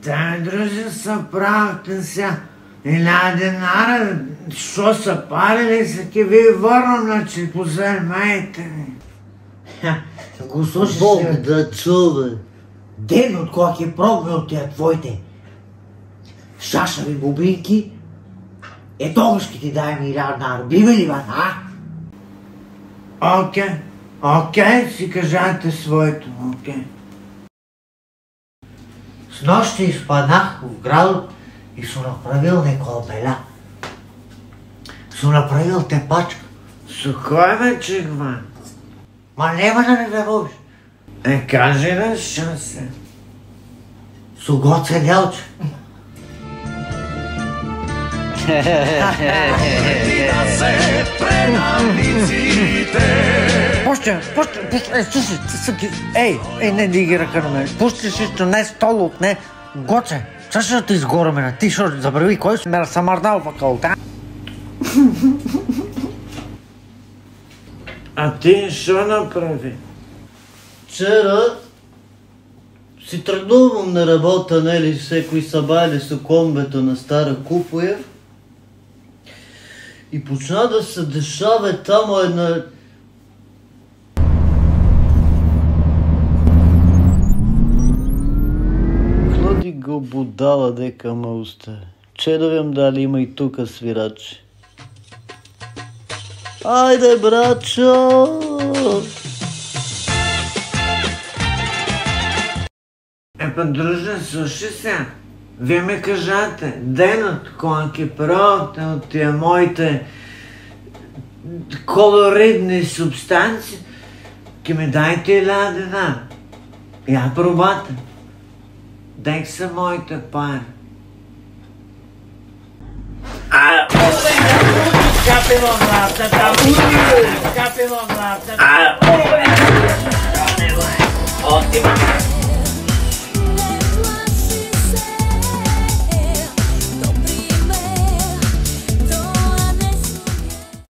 Да, друже, са правите сега. Една денара, що са парили, са ки ви върна, че позаймайте ми. Го слушаш ли? Бог да чува. Ден от кога ке пробвай от тия твоите шашави бубинки, тогаш ке ти дай милиард. Бива ли, бан, а? Окей, си кажете своето, окей. С нощи изпаднах в градът и съм направил неколбеля. Съм направил тепачка. Сухой ме чехва. Ма нема да не веруваш. Кажи на шансе. Сугоце делче. Пуща, слушай, не диги ръка на мен. Пущаш ищо не столот, не. Гоце, също да ти изгораме на ти, що забрави, кой си ме самардал факалта? А ти що направи? Вчера си тръгнувам на работа, нели, всекои събали с комбето на Стара Купоя и почна да се дешава тамо една... Хлади го будала дека ме уста. Че да вим дали има и тука свирачи. Айде, брачо! Друже, слушай сега. Вие ми кажете, денът, кога ке правите от тия моите колоридни субстанции, ке ми дайте 1000 дена. Я пробате. Дек са моите пари. Скапи в главата,